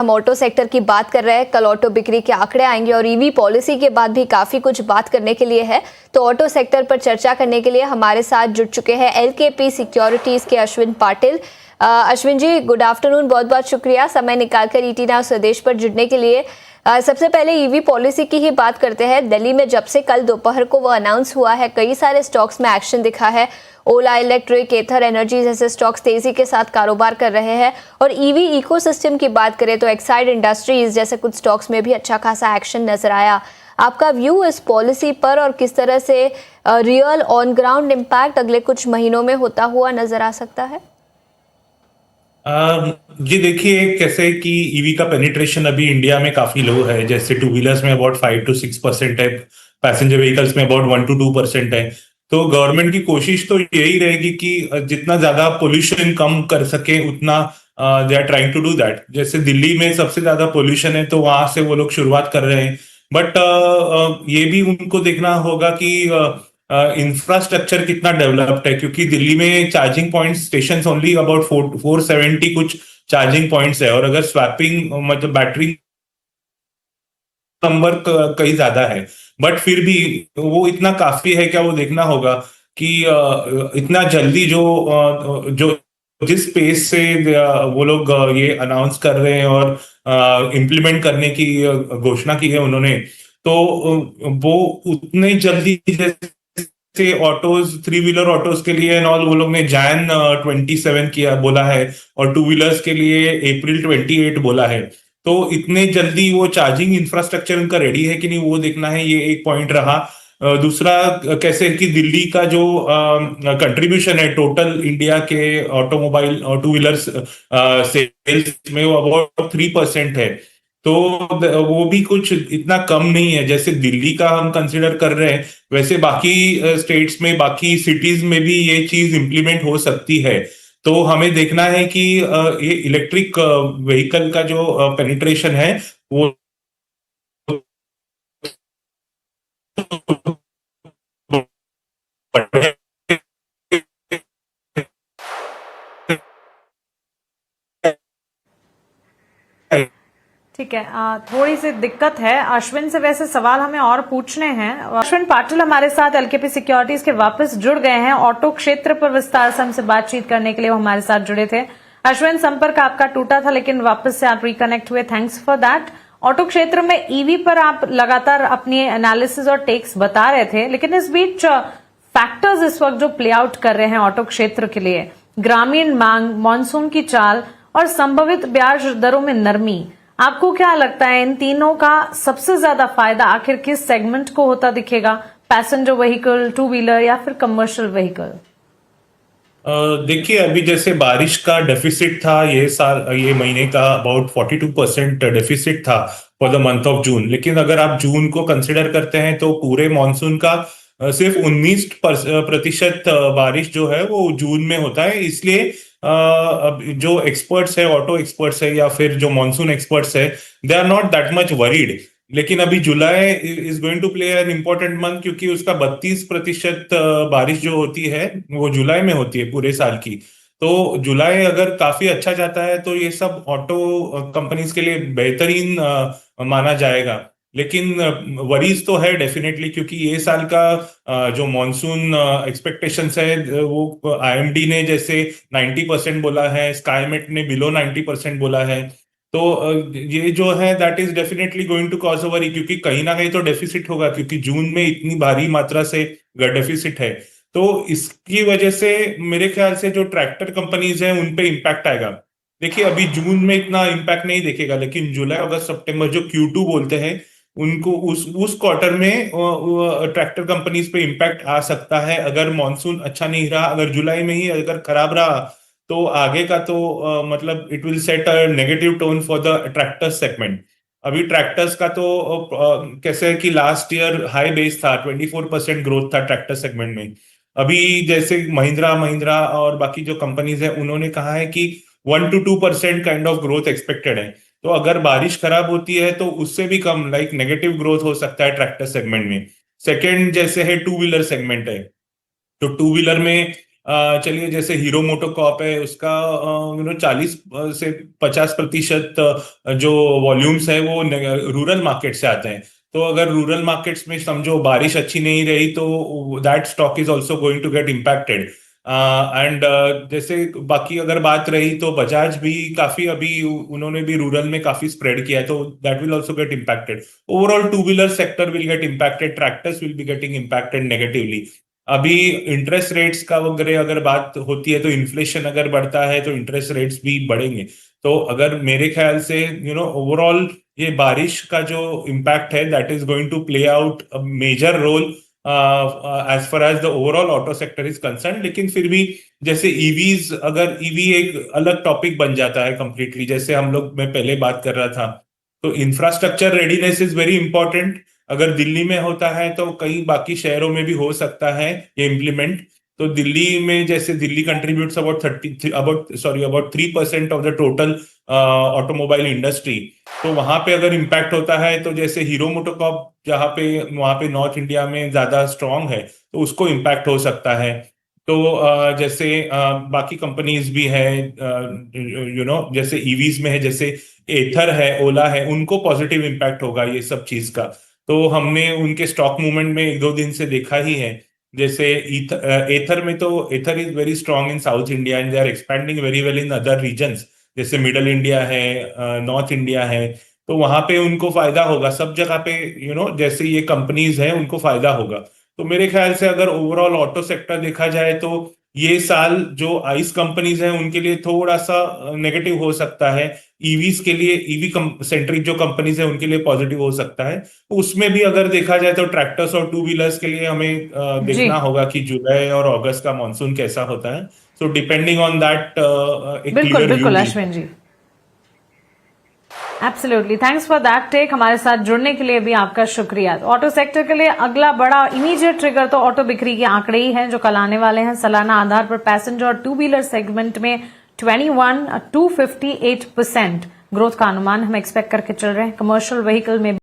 हम auto sector की बात कर रहे हैं। कल ऑटो बिक्री के आंकड़े आएंगे और ईवी पॉलिसी के बाद भी काफी कुछ बात करने के लिए है। तो ऑटो सेक्टर पर चर्चा करने के लिए हमारे साथ जुड़ चुके हैं एलकेपी सिक्योरिटीज के अश्विन पाटिल। अश्विन जी, गुड आफ्टरनून। बहुत बहुत शुक्रिया समय निकालकर ईटी नाउ स्वदेश पर जुड़ने के लिए। सबसे पहले ईवी पॉलिसी की ही बात करते हैं। दिल्ली में जब से कल दोपहर को वो अनाउंस हुआ है, कई सारे स्टॉक्स में एक्शन दिखा है। ओला इलेक्ट्रिक, एथर एनर्जी जैसे स्टॉक्स तेजी के साथ कारोबार कर रहे हैं। और ईवी इकोसिस्टम की बात करें तो एक्साइड इंडस्ट्रीज जैसे कुछ स्टॉक्स में भी अच्छा खासा एक्शन नजर आया। आपका व्यू इस पॉलिसी पर और किस तरह से रियल ऑन ग्राउंड इम्पैक्ट अगले कुछ महीनों में होता हुआ नजर आ सकता है? जी देखिए, कैसे कि ईवी का पेनिट्रेशन अभी इंडिया में काफी लो है। जैसे टू व्हीलर्स में अबाउट 5 to 6% है, पैसेंजर व्हीकल्स में अबाउट 1 to 2% है। तो गवर्नमेंट की कोशिश तो यही रहेगी कि जितना ज्यादा पोल्यूशन कम कर सके उतना they are trying to do that. जैसे दिल्ली में सबसे ज्यादा पोल्यूशन है तो वहां से वो लोग शुरुआत कर रहे हैं। बट ये भी उनको देखना होगा कि इंफ्रास्ट्रक्चर कितना डेवलप्ड है, क्योंकि दिल्ली में charging point station only about 470 कुछ चार्जिंग पॉइंट्स है। और अगर स्वैपिंग मतलब बैटरी नंबर कहीं ज्यादा है। बट फिर भी वो इतना काफी है क्या, वो देखना होगा कि इतना जल्दी जो जिस पेस से वो लोग ये अनाउंस कर रहे हैं और इम्प्लीमेंट करने की घोषणा की है उन्होंने, तो वो उतने जल्दी जैसे ऑटोज, थ्री व्हीलर ऑटोज के लिए और वो लोग ने जैन 27 किया बोला है, और टू व्हीलर्स के लिए अप्रैल 28 बोला है। तो इतने जल्दी वो चार्जिंग इंफ्रास्ट्रक्चर उनका रेडी है कि नहीं, वो देखना है। ये एक पॉइंट रहा। दूसरा, कैसे कि दिल्ली का जो कंट्रीब्यूशन है टोटल इंडिया के ऑटोमोबाइल और टू व्हीलर्स सेल्स में, वो अबाउट 3% है। तो वो भी कुछ इतना कम नहीं है। जैसे दिल्ली का हम कंसिडर कर रहे हैं, वैसे बाकी स्टेट्स में, बाकी सिटीज में भी ये चीज इंप्लीमेंट हो सकती है। तो हमें देखना है कि ये इलेक्ट्रिक व्हीकल का जो पेनिट्रेशन है वो ठीक है। थोड़ी सी दिक्कत है अश्विन से। वैसे सवाल हमें और पूछने हैं। अश्विन पाटिल हमारे साथ एलकेपी सिक्योरिटीज के वापस जुड़ गए हैं। ऑटो क्षेत्र पर विस्तार से हमसे बातचीत करने के लिए वो हमारे साथ जुड़े थे। अश्विन, संपर्क आपका टूटा था लेकिन वापस से आप रिकनेक्ट हुए, थैंक्स फॉर दैट। ऑटो क्षेत्र में ईवी पर आप लगातार अपनी एनालिसिस और टेक्स बता रहे थे, लेकिन इस बीच फैक्टर्स इस वक्त जो प्ले आउट कर रहे हैं ऑटो क्षेत्र के लिए, ग्रामीण मांग, मानसून की चाल और संभवित ब्याज दरों में नरमी, आपको क्या लगता है इन तीनों का सबसे ज्यादा फायदा आखिर किस सेगमेंट को होता दिखेगा? पैसेंजर व्हीकल, टू व्हीलर या फिर कमर्शियल व्हीकल? देखिए, अभी जैसे बारिश का डेफिसिट था ये साल, ये महीने का अबाउट 42% डेफिसिट था for the month of June. लेकिन अगर आप जून को कंसिडर करते हैं तो पूरे मॉनसून का सिर्फ 19% बारिश जो है वो जून में होता है। इसलिए अब जो एक्सपर्ट्स है, ऑटो एक्सपर्ट्स है या फिर जो मॉनसून एक्सपर्ट्स है, they are not that much worried. लेकिन अभी July is going to play an important month, क्योंकि उसका 32% बारिश जो होती है वो जुलाई में होती है पूरे साल की। तो जुलाई अगर काफी अच्छा जाता है तो ये सब ऑटो कंपनीज के लिए बेहतरीन माना जाएगा। लेकिन वरीज तो है डेफिनेटली, क्योंकि ये साल का जो मॉनसून एक्सपेक्टेशंस है वो आईएमडी ने जैसे 90% बोला है, स्काईमेट ने बिलो 90% बोला है। तो ये जो है that is definitely going to cause a worry, क्योंकि कहीं ना कहीं तो डेफिसिट होगा, क्योंकि जून में इतनी भारी मात्रा से डेफिसिट है। तो इसकी वजह से मेरे ख्याल से जो ट्रैक्टर कंपनीज हैं उन पे इम्पैक्ट आएगा। देखिए, अभी जून में इतना इम्पैक्ट नहीं दिखेगा, लेकिन जुलाई अगस्त सितंबर जो Q2 बोलते हैं, उनको उस क्वार्टर में ट्रैक्टर कंपनीज पे इम्पैक्ट आ सकता है। अगर मॉनसून अच्छा नहीं रहा, अगर जुलाई में ही अगर खराब रहा, तो आगे का तो मतलब it will set a negative tone for the tractor segment. अभी ट्रैक्टर्स का तो कैसे है कि लास्ट ईयर हाई बेस था, 24% ग्रोथ था ट्रैक्टर सेगमेंट में। अभी जैसे महिंद्रा महिंद्रा और बाकी जो कंपनीज है उन्होंने कहा है कि 1 to 2% kind of growth expected है। तो अगर बारिश खराब होती है तो उससे भी कम, लाइक नेगेटिव ग्रोथ हो सकता है ट्रैक्टर सेगमेंट में। सेकेंड जैसे है टू व्हीलर सेगमेंट है, तो टू व्हीलर में चलिए जैसे हीरो मोटोकॉर्प है उसका 40 से 50% जो वॉल्यूम्स है वो रूरल मार्केट से आते हैं। तो अगर रूरल मार्केट्स में समझो बारिश अच्छी नहीं रही तो that stock is also going to get impacted. And जैसे बाकी अगर बात रही तो बजाज भी काफी अभी उन्होंने भी रूरल में काफी स्प्रेड किया है तो that will also get impacted. Overall two wheeler sector will get impacted, tractors will be getting impacted negatively. अभी इंटरेस्ट रेट्स का वगैरह अगर बात होती है तो इन्फ्लेशन अगर बढ़ता है तो इंटरेस्ट रेट्स भी बढ़ेंगे। तो अगर मेरे ख्याल से ओवरऑल ये बारिश का जो इम्पैक्ट है that is going to play out a major role as far as the overall auto sector is concern. लेकिन फिर भी जैसे ईवीज, अगर ईवी एक अलग टॉपिक बन जाता है कंप्लीटली, जैसे हम लोग मैं पहले बात कर रहा था, तो infrastructure readiness is very important. अगर दिल्ली में होता है तो कई बाकी शहरों में भी हो सकता है ये इम्प्लीमेंट। तो दिल्ली में जैसे Delhi contributes about 3% of the total automobile industry. तो वहां पे अगर इम्पैक्ट होता है तो जैसे हीरो मोटोकॉर्प जहाँ पे वहां पे नॉर्थ इंडिया में ज्यादा स्ट्रांग है तो उसको इम्पैक्ट हो सकता है। तो जैसे बाकी कंपनीज भी है जैसे ईवीज में है, जैसे एथर है, ओला है, उनको पॉजिटिव इम्पैक्ट होगा ये सब चीज का। तो हमने उनके स्टॉक मूवमेंट में 1-2 दिन से देखा ही है। जैसे एथर में तो Ather is very strong in South India and they are expanding very well in other regions, जैसे मिडल इंडिया है, नॉर्थ इंडिया है। तो वहां पे उनको फायदा होगा सब जगह पे, जैसे ये कंपनीज हैं उनको फायदा होगा। तो मेरे ख्याल से अगर ओवरऑल ऑटो सेक्टर देखा जाए तो ये साल जो आइस कंपनीज हैं उनके लिए थोड़ा सा नेगेटिव हो सकता है। ईवीज के लिए, ईवी सेंट्रिक जो कंपनीज हैं उनके लिए पॉजिटिव हो सकता है। उसमें भी अगर देखा जाए तो ट्रैक्टर्स और टू व्हीलर्स के लिए हमें जी देखना होगा कि जुलाई और अगस्त का मानसून कैसा होता है। सो डिपेंडिंग ऑन दैट एक बिल्कुल क्लियर बिल्कुल व्यू। Ashwin ji, absolutely, thanks for that take. हमारे साथ जुड़ने के लिए भी आपका शुक्रिया। ऑटो सेक्टर के लिए अगला बड़ा इमीडिएट ट्रिगर तो ऑटो बिक्री के आंकड़े ही हैं जो कल आने वाले हैं। सालाना आधार पर पैसेंजर और टू व्हीलर सेगमेंट में 258% ग्रोथ का अनुमान हम एक्सपेक्ट करके चल रहे हैं। कमर्शियल व्हीकल में